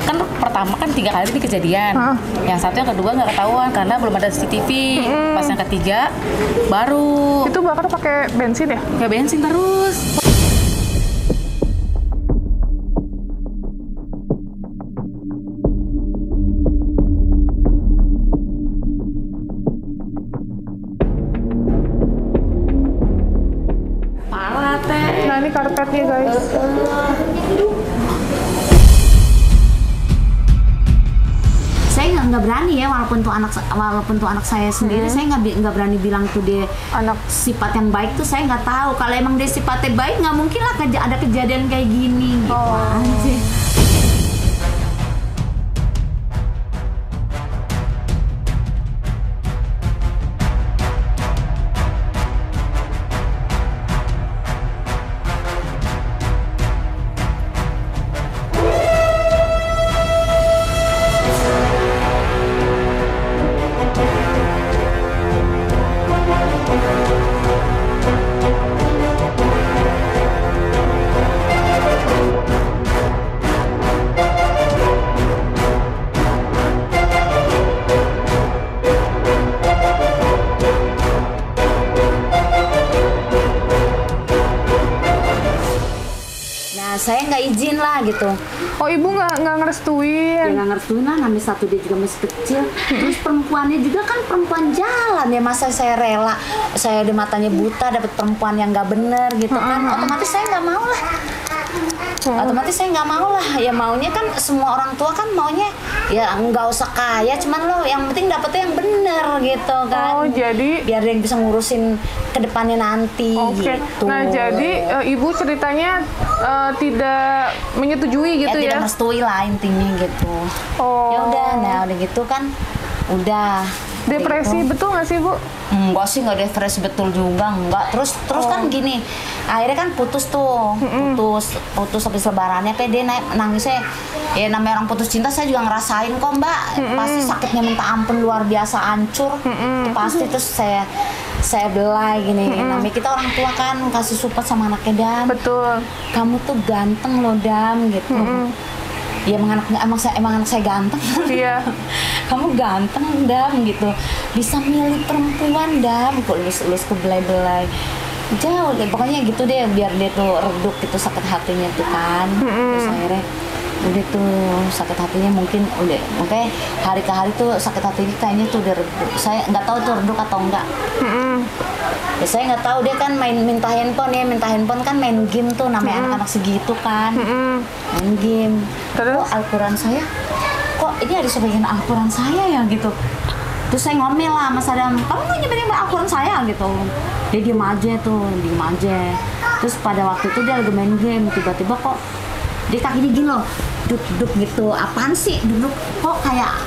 kan pertama kan 3 kali ini kejadian. Yang satu yang kedua nggak ketahuan karena belum ada CCTV. Pas yang ketiga baru. Itu bakar pakai bensin ya? Ya bensin terus. Parah teh. Nah ini karpetnya guys. Saya nggak berani ya, walaupun tuh anak saya sendiri, saya nggak berani bilang tuh dia Anak sifat yang baik tuh saya nggak tahu. Kalau emang dia sifatnya baik, nggak mungkin lah ada kejadian kayak gini gitu aja. Saya nggak izin lah gitu. Oh ibu nggak ngerestuin? Dia nggak ngerestuin lah, namanya satu dia juga masih kecil. Terus perempuannya juga kan perempuan jalan ya, masa saya rela, saya udah matanya buta dapat perempuan yang nggak bener gitu kan, otomatis saya nggak mau lah. Otomatis saya nggak mau lah, ya maunya kan semua orang tua kan maunya ya nggak usah kaya, cuman lo yang penting dapetnya yang bener gitu kan. Oh jadi biar dia yang bisa ngurusin kedepannya nanti. Oke. Gitu. Nah jadi ibu ceritanya tidak menyetujui gitu ya? Tidak merestui lah intinya gitu. Oh. Ya udah, nah udah gitu kan, udah. Depresi gitu. betul nggak sih bu? Enggak sih, nggak depresi betul juga, enggak. Terus kan gini, akhirnya kan putus tuh, putus habis lebarannya, dia nangisnya. Ya namanya orang putus cinta saya juga ngerasain kok mbak, pasti sakitnya minta ampun luar biasa, hancur, itu pasti. Terus saya belai gini, namanya kita orang tua kan kasih support sama anaknya, Dam. Betul. Kamu tuh ganteng loh Dam gitu. Ya emang anak saya ganteng. Iya. Kamu ganteng Dam gitu, bisa milih perempuan Dam, kok lulus ke belai-belai jauh deh, pokoknya gitu deh, biar dia tuh reduk gitu sakit hatinya tuh kan. Terus akhirnya udah tuh sakit hatinya mungkin hari ke hari tuh sakit hatinya kayaknya tuh udah reduk. Saya nggak tahu tuh reduk atau enggak. Ya saya nggak tahu, dia kan minta handphone kan, main game tuh, namanya anak-anak segitu kan, main game. Terus? Kok Al-Quran saya, kok ini ada sebagian Al-Quran saya ya gitu. Terus saya ngomel lah Mas Adam, kamu nggak nyebarin Al-Quran saya gitu. Dia diem aja. Terus pada waktu itu dia lagi main game, tiba-tiba kok dia kakinya gini loh, duduk gitu. Apaan sih duduk? Kok kayak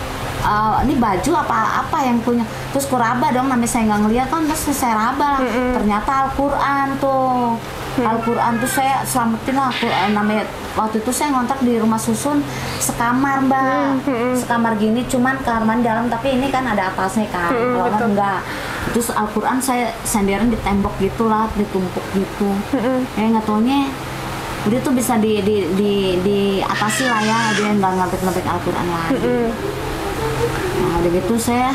ini baju apa yang punya. Terus kuraba dong, namanya saya nggak ngeliat kan, terus saya raba. Ternyata Al-Quran tuh. Al-Quran tuh saya selamatin lah. Namanya waktu itu saya ngontrak di rumah susun sekamar mbak, sekamar gini, cuman kamar mandi dalam, tapi ini kan ada atasnya kan, kalau enggak. Terus Al-Quran saya senderan di tembok gitulah, ditumpuk gitu. Nggak taunya udah tuh bisa di atasi lah ya, dia nggak ngebek Al-Quran lagi. Nah udah gitu saya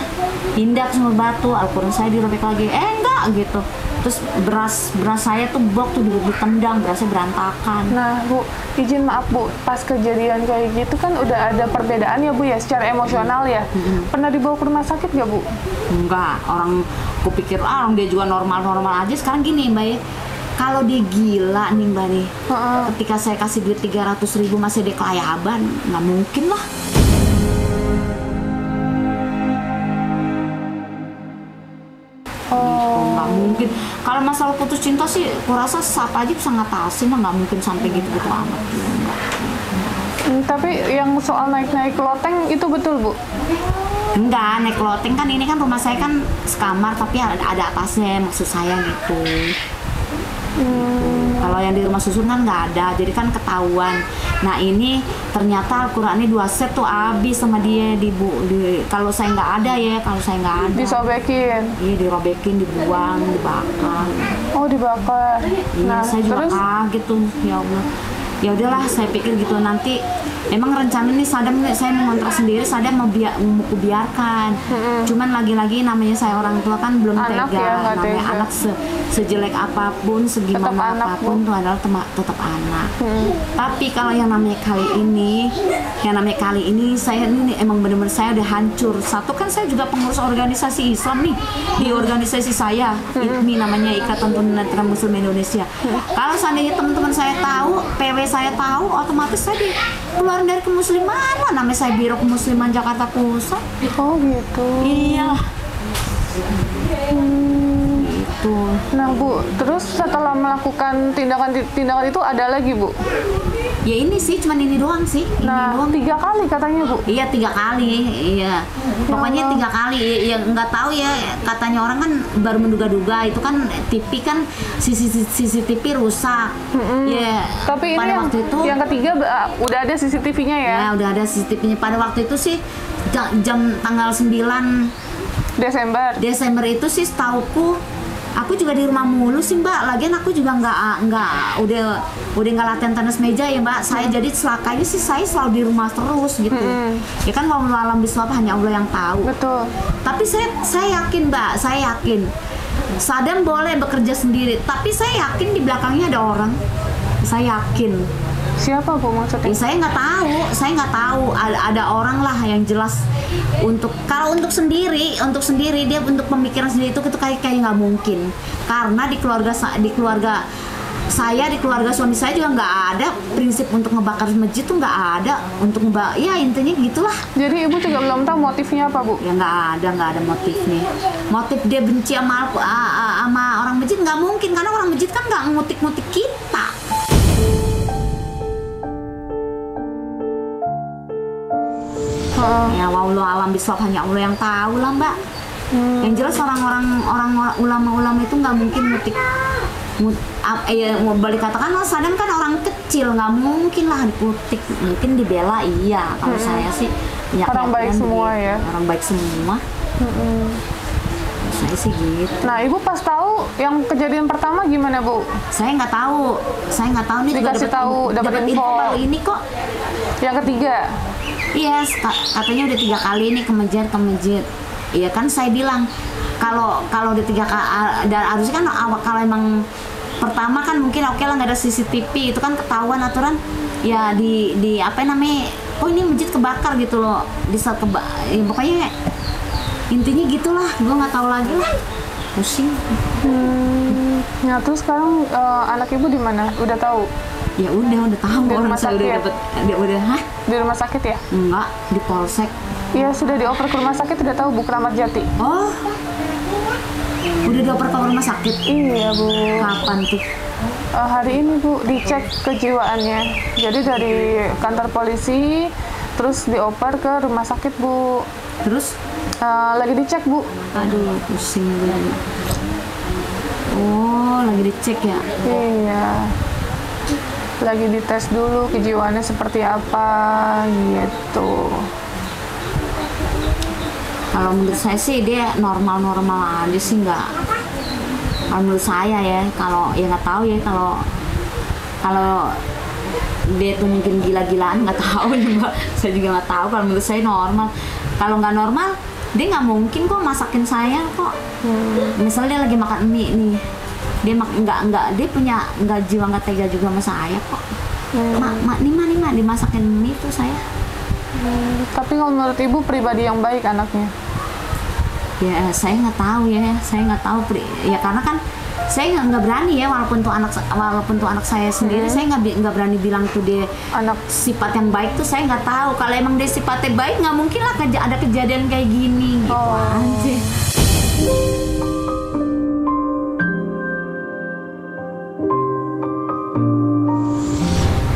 hindak sama batu, Al-Quran saya dirobek lagi, enggak gitu. Terus beras saya tuh blok tuh ditendang, berasnya berantakan. Nah bu, izin maaf bu, pas kejadian kayak gitu kan udah ada perbedaan ya bu ya, secara emosional ya. Pernah dibawa ke rumah sakit gak bu? Enggak, orang kupikir orang dia juga normal-normal aja. Sekarang gini mbak ya, kalau dia gila nih mbak nih, ketika saya kasih duit 300.000 masih dia kelayaban, nggak mungkin lah. Nggak mungkin. Kalau masalah putus cinta sih, kurasa siapa aja bisa ngatasin, nggak mungkin sampai gitu-gitu amat. Tapi yang soal naik-naik loteng itu betul bu? Enggak, naik loteng kan, ini kan rumah saya kan sekamar tapi ada atasnya, maksud saya gitu. Kalau yang di rumah susun kan nggak ada, jadi kan ketahuan. Nah ini ternyata Al-Qurannya 2 set tuh habis sama dia kalau saya nggak ada ya, kalau saya nggak ada. Disobekin? Iya, dirobekin, dibuang, dibakar. Oh dibakar. Iya, saya juga kaget tuh, ya Allah. Ya udahlah, saya pikir gitu nanti emang rencana nih Sadam saya mau ngontrak sendiri, Sadam mau biarkan. Cuman lagi-lagi namanya saya orang tua kan belum Anak tega. ya, nggak Namanya tega. anak sejelek apapun, segimana Tetap anak, apapun itu adalah tetap anak. Tapi kalau yang namanya kali ini saya ini emang benar-benar saya udah hancur. Satu kan saya juga pengurus organisasi Islam nih di organisasi saya, ini namanya Ikatan Tunanetra Muslim Indonesia. Kalau seandainya teman-teman saya tahu, PW saya tahu, otomatis saya keluar dari kemusliman. Namanya saya Biro Kemusliman Jakarta Pusat. Oh gitu. Iya. Gitu. Nah Bu, terus setelah melakukan tindakan itu ada lagi Bu? Ya ini sih, cuman ini doang sih. Ini Nah, doang. 3 kali katanya Bu. Iya 3 kali, iya. Pokoknya 3 kali. Ya nggak tahu ya. Katanya orang kan baru menduga-duga itu kan TV kan CCTV rusak. Ya. Tapi ini pada waktu itu yang ketiga udah ada CCTV-nya ya? ya udah ada CCTV-nya. Pada waktu itu sih jam tanggal 9 Desember itu sih setauku. Aku juga di rumah mulu sih Mbak. Lagian aku juga udah nggak latihan tenis meja ya Mbak. Saya jadi celakanya sih saya selalu di rumah terus gitu. Ya kan walau alam bismillah hanya Allah yang tahu. Betul. Tapi saya yakin Mbak, saya yakin Sadam boleh bekerja sendiri. Tapi saya yakin di belakangnya ada orang. Saya yakin. Siapa Bu maksudnya? Ya, saya nggak tahu. Ada orang lah yang jelas. Kalau untuk sendiri dia untuk pemikiran sendiri itu kayak nggak mungkin, karena di keluarga saya di keluarga suami saya juga nggak ada prinsip untuk ngebakar masjid tuh, nggak ada untuk ya intinya gitulah. Jadi Ibu juga belum tahu motifnya apa Bu? Ya nggak ada motifnya. Motif dia benci sama orang masjid nggak mungkin, karena orang masjid kan nggak ngutik-ngutik kita. Ya wallahu alam bisawab, hanya Allah yang tahu lah Mbak. Yang jelas orang ulama-ulama itu nggak mungkin mau balik katakan Sadam kan orang kecil, nggak mungkin lah diputik. Mungkin dibela iya. Kalau saya sih ya, orang baik semua ya. Orang baik semua. Saya sih gitu. Nah Ibu pas tahu yang kejadian pertama gimana Bu? Saya nggak tahu nih. Dikasih tahu, dapat info baru ini kok. Yang ketiga? Iya, katanya udah 3 kali nih ke masjid. Iya kan saya bilang kalau udah 3 kali, dan harusnya kan kalau emang pertama kan mungkin oke lah nggak ada CCTV, itu kan ketahuan aturan ya di apa namanya, oh ini masjid kebakar gitu loh, di saat ya, pokoknya intinya gitulah, gue nggak tahu lagi lah, pusing. Nah terus sekarang anak Ibu di mana? Udah tahu? Ya udah tahu, Di orang rumah saya sakit? udah dapet, hah? Di rumah sakit ya? Enggak, di polsek. Iya sudah dioper ke rumah sakit, udah tahu Bu, Kramat Jati. Oh, udah dioper ke rumah sakit. Iya Bu. Kapan tuh? Hari ini Bu dicek kejiwaannya. Jadi dari kantor polisi terus dioper ke rumah sakit Bu. Terus? Lagi dicek Bu. Aduh, pusing gue. Oh, lagi dicek ya? Iya. Lagi dites dulu kejiwaannya seperti apa gitu. Kalau menurut saya sih dia normal-normal aja sih, nggak. Kalau menurut saya ya, kalau ya nggak tahu ya, kalau dia tuh mungkin gila-gilaan, nggak tahu ya Mbak. Saya juga nggak tahu. Kalau menurut saya normal. Kalau nggak normal, dia nggak mungkin kok masakin saya kok. Misalnya dia lagi makan mie nih, dia dia punya nggak jiwa, nggak tega juga sama saya kok. Mak dimasakin mie tuh saya. Tapi kalau menurut Ibu pribadi yang baik anaknya? Ya saya nggak tahu ya, ya karena kan saya nggak berani ya, walaupun tuh anak saya sendiri, saya nggak berani bilang tuh dia Anak sifat yang baik tuh, saya nggak tahu. Kalau emang dia sifatnya baik, nggak mungkin lah ada kejadian kayak gini gitu aja.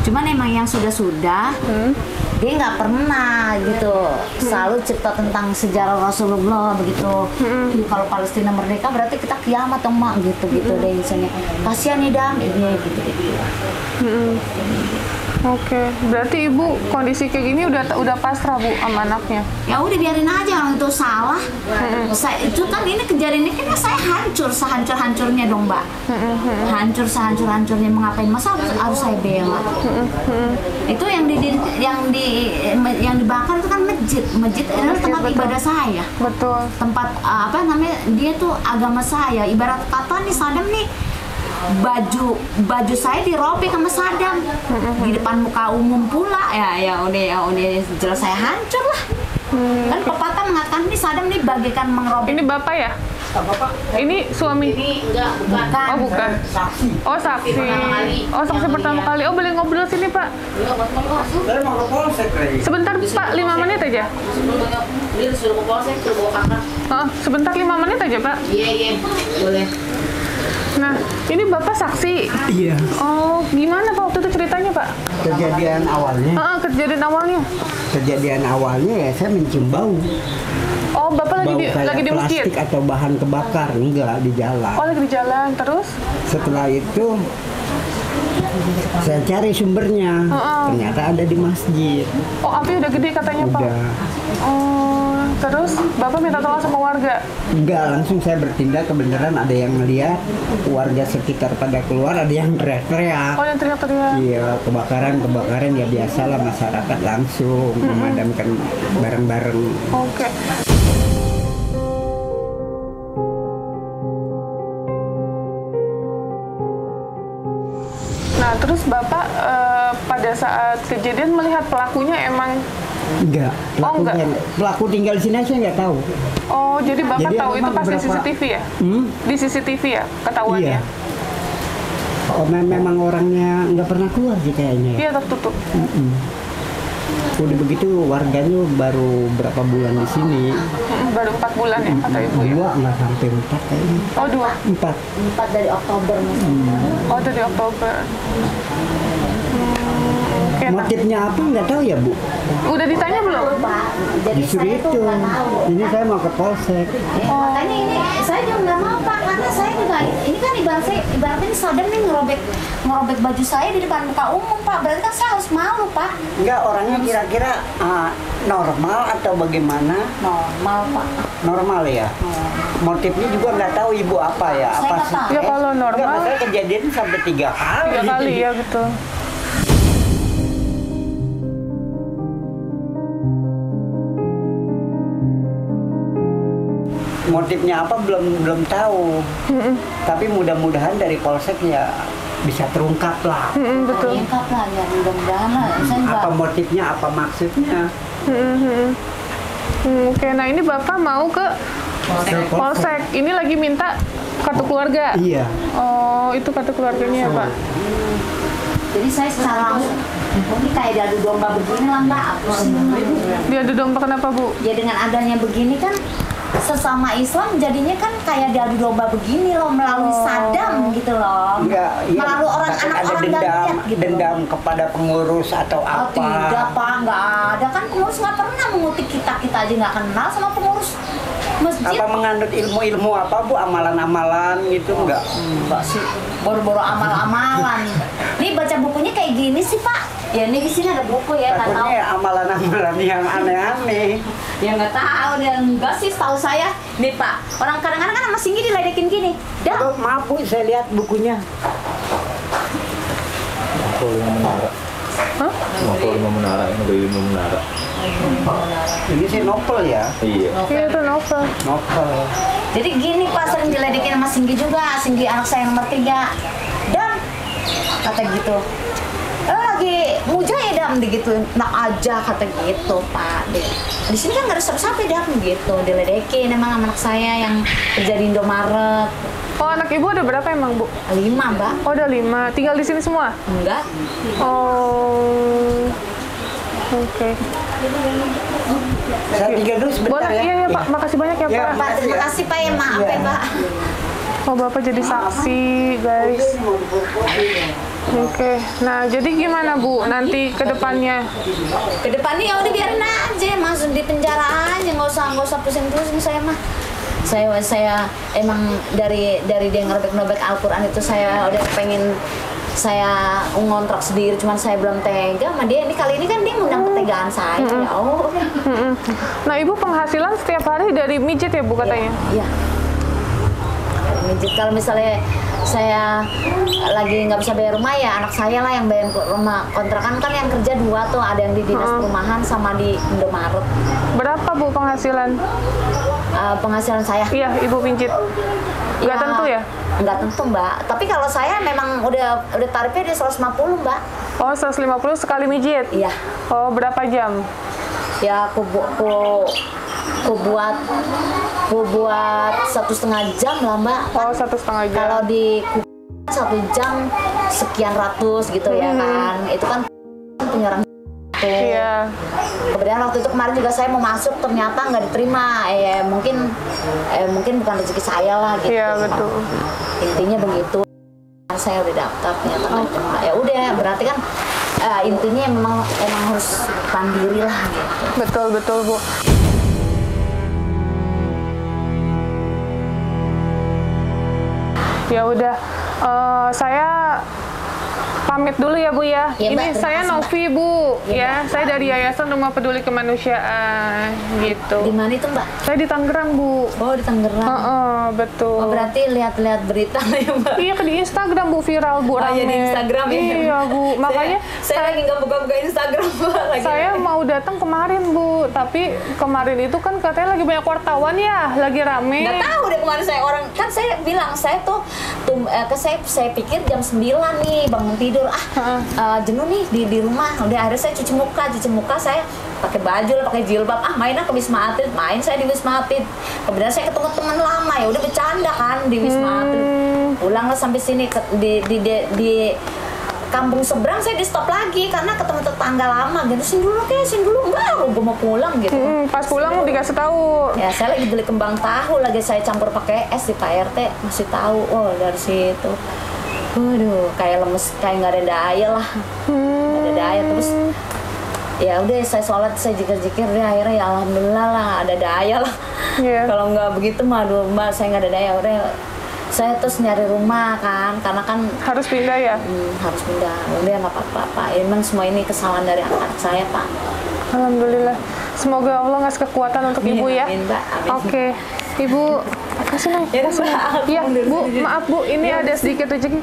Cuman emang yang sudah dia nggak pernah gitu selalu cerita tentang sejarah Rasulullah begitu. Kalau Palestina merdeka berarti kita kiamat dong mak, gitu deh misalnya. Kasihan nih Dam, gitu. Oke, berarti ibu kondisi kayak gini udah pasrah bu sama anaknya. Ya udah biarin aja, orang itu salah. Saya itu kan ini kejadian ini kan saya hancur sehancur-hancurnya dong mbak. Hancur sehancur-hancurnya, mengapain masa harus saya bela? Itu yang dibakar itu kan masjid adalah tempat ibadah saya. Betul. Tempat apa namanya, dia tuh agama saya. Ibarat kata nih Saddam nih, baju saya dirobek sama Saddam di depan muka umum pula, ya udah jelas saya hancur lah. Kan pepatah mengatakan nih Saddam nih bagaikan mengrobek. Ini bapak ya? Bapak, Ini suami? ini enggak, bukan. Oh bukan. Saksi. Oh saksi. Oh saksi pertama kali. Oh boleh ngobrol sini pak? Saya mau ke polsek lagi. Sebentar pak, 5 menit aja. Dia suruh ke polsek, suruh bawa kakak. Oh, sebentar 5 menit aja pak. Iya, boleh. Nah, ini bapak saksi. Iya, Oh, gimana pak waktu itu ceritanya pak? kejadian awalnya. Kejadian awalnya. Kejadian awalnya ya saya mencium bau. Oh, bapak Bau kayak lagi di masjid. plastik atau bahan kebakar, enggak di jalan. Oh, lagi di jalan. Terus? Setelah itu saya cari sumbernya. Ternyata ada di masjid. Oh, api udah gede katanya pak. Udah. Oh, terus bapak minta tolong sama warga. Enggak, langsung saya bertindak, kebenaran ada yang melihat, warga sekitar pada keluar, ada yang teriak-teriak. Oh, yang teriak-teriak. Iya, kebakaran ya biasalah, masyarakat langsung memadamkan bareng-bareng. Oke. Nah, terus bapak pada saat kejadian melihat pelakunya emang. Enggak, Oh, enggak. pelaku tinggal di sini saya nggak tahu. Oh, jadi bapak Jadi tahu itu memang pas di beberapa- CCTV ya? Hmm? Di CCTV ya ketahuannya? Iya. Oh, memang orangnya nggak pernah keluar sih kayaknya. Ya? Iya, tertutup. Udah begitu warganya baru berapa bulan di sini? Baru 4 bulan ya kata ibu ya? 2 nggak sampai 4 kayaknya. Oh, 2. 4. 4 dari Oktober Oh, dari Oktober. Oke, nah. Motifnya apa nggak tahu ya Bu? Udah ditanya belum? Pak. Jadi Justru saya tuh itu. nggak tahu. Ini saya mau ke polsek. Makanya ini saya juga nggak mau Pak, karena saya juga ini kan ibaratnya ini Saddam nih ngerobek baju saya di depan muka umum Pak. Berarti kan saya harus malu Pak. Enggak, orangnya kira-kira normal atau bagaimana? Normal Pak. Normal ya. Motifnya juga nggak tahu Ibu apa ya? Saya Apa nggak sih? tahu. Ya kalau Enggak, normal masalah kejadian sampai 3 kali. 3 kali ya gitu. Motifnya apa belum tahu. Tapi mudah-mudahan dari polsek ya bisa terungkap lah. Betul. Lengkap lah ya, mudah-mudahan lah. Saya juga Apa motifnya, apa maksudnya? Oke, nah ini bapak mau ke polsek. Ini lagi minta kartu keluarga. Iya. Oh, itu kartu keluarganya ya pak? jadi saya secara langsung ini kayak diadu domba begini lah Mbak. Aku sih. Dia ada domba kenapa bu? Ya dengan adanya begini kan sesama Islam jadinya kan kayak diadu domba begini loh, melalui Saddam gitu loh. Enggak, iya. Melalui orang Takut anak ada orang nggak dendam, lihat gitu. dendam kepada pengurus atau Oh apa? tidak Pak, nggak ada kan pengurus nggak pernah mengutip kita aja nggak kenal sama pengurus masjid. Apa menganut ilmu-ilmu apa Bu, amalan-amalan gitu enggak? Enggak sih, boro-boro amal-amalan. Nih baca bukunya kayak gini sih Pak. Ya ini di sini ada buku ya, nggak tahu. Takutnya amalan-amalan yang aneh-aneh. Ya nggak tahu, dia enggak sih, tahu saya. Nih Pak, orang kadang-kadang kan sama Singgi diledekin gini. Dah, Oh, maaf Bu, saya lihat bukunya. Novel 5 menara. Hah? Novel 5 menara, yang dari 5 menara. Ini saya novel ya, Iya. Iya itu novel. novel. jadi gini Pak, sering diledekin sama Singgi juga. Singgi anak saya yang nomor 3. Dan kata gitu, lo lagi muja ya Dam, gitu. Nak aja kata gitu Pak. Di sini kan nggak ada siapa-siapa Dam gitu. Diledekin emang sama anak saya yang kerja di Indomaret. Oh, anak ibu ada berapa emang bu? 5 Mbak. Oh, ada 5. Tinggal di sini semua? Enggak. Oh, oke. Saya tinggal dulu sebentar Boleh, ya. iya Pak. Makasih banyak ya Ya, Pak. Pak, terima kasih Pak ya, maaf ya Pak. Oh, Bapak jadi saksi, guys. Oke. Nah, jadi gimana Bu nanti ke depannya? Kedepannya ya udah biarin aja, masuk di penjara aja, nggak usah pusing-pusing saya mah. Saya emang dari dia ngerebek-ngebek Al-Quran itu saya udah pengen saya ngontrak sendiri, cuman saya belum tega sama dia. Ini kali ini kan dia ngundang ketegaan saya. Ya Allah. Nah, Ibu penghasilan setiap hari dari mijit ya Bu katanya? Iya. Mijit. Kalau misalnya saya lagi nggak bisa bayar rumah ya anak saya lah yang bayar rumah. Kontrakan kan yang kerja 2 tuh, ada yang di dinas perumahan sama di Indomaret. Berapa Bu penghasilan? Penghasilan saya? Iya, Ibu mijit. Nggak tentu ya? Nggak tentu Mbak. Tapi kalau saya memang udah tarifnya di 150 Mbak. Oh, 150 sekali mijit? Iya. Oh, berapa jam? Ya aku buat 1,5 jam lah Mbak. Oh, 1,5 jam. Kalau di 1 jam sekian ratus gitu ya kan. Itu kan penyerang tuh. Iya. Kemudian waktu itu kemarin juga saya mau masuk ternyata nggak diterima. Mungkin bukan rezeki saya lah gitu. Iya, betul. Intinya begitu. Saya udah daftar ternyata nggak diterima. Ya udah berarti kan intinya memang harus pandiri lah gitu. Betul Bu. Ya udah, saya pamit dulu ya Bu ya. Ya, Ini Mbak, saya terima kasih, Novi Bu, Ya, ya. Saya dari Yayasan Rumah Peduli Kemanusiaan gitu. Di mana itu Mbak? Saya di Tangerang Bu. Oh di Tangerang. Betul. Oh berarti lihat-lihat berita lah ya Mbak. Iya, di Instagram Bu, viral Bu, Oh iya rame. di Instagram ya. Iya Bu, makanya saya lagi nggak buka-buka Instagram Mbak lagi. saya mau datang kemarin Bu, tapi kemarin itu kan katanya lagi banyak wartawan ya, lagi rame. Nggak tahu deh kemarin saya bilang saya tuh saya pikir jam 9 nih bangun tidur jenuh nih di rumah. Udah akhirnya saya cuci muka saya pakai baju lah, pakai jilbab, mainnya ke Wisma Atlet, saya di Wisma Atlet. Kemudian saya ketemu teman lama, ya udah bercanda kan di Wisma Atlet. Pulanglah sampai sini di kampung seberang saya di stop lagi karena ketemu tetangga lama gitu. Sini dulu enggak, gue mau pulang gitu. Pas pulang dikasih tahu. Ya saya lagi beli kembang tahu, lagi saya campur pakai es di Pak RT, masih tahu. Oh dari situ. Waduh, kayak lemes, kayak nggak ada daya lah. Nggak ada daya terus. Ya udah saya sholat, saya zikir-zikir, akhirnya ya alhamdulillah lah ada daya lah. Yeah. Kalau nggak begitu mah, aduh Mbak saya nggak ada daya. Udah saya terus nyari rumah kan, karena kan Harus pindah ya? harus pindah. Udah nggak apa-apa Pak. Emang semua ini kesalahan dari anak saya Pak. Alhamdulillah. Semoga Allah ngasih kekuatan untuk Amin, Ibu ya. amin, Mbak. Amin. Oke. Ibu, kasih naik. Ya, Kasih naik. Mbak. Iya, Bu, maaf Bu, ini ada sedikit rezeki.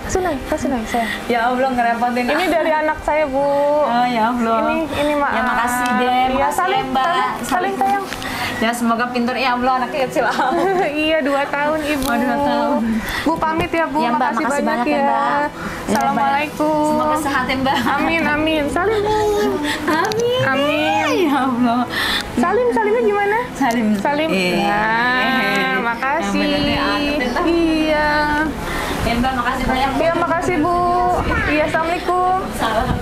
Kasih naik saya. Ya Allah ngerepotin. Ini dari anak saya Bu. Oh ya Allah. Ini maaf. Ya makasih deh. Iya, Makasih saling, ya, Mbak. saling sayang. Ya semoga pintar ya Allah, anaknya kecil. Iya, 2 tahun Ibu. Oh, 2 tahun. Bu pamit ya Bu, Ya, Mbak, makasih makasih banyak banyak ya, ya. Mbak. Assalamualaikum. Semoga sehat ya Mbak. Amin. Salim. Amin. Amin. Ya Allah. Salimnya gimana? Salim. Nah, makasih. Yang bener nih, angetin, Mbak. Iya. Ya Mbak, makasih banyak. Iya, makasih Bu. Iya, assalamualaikum. Salam.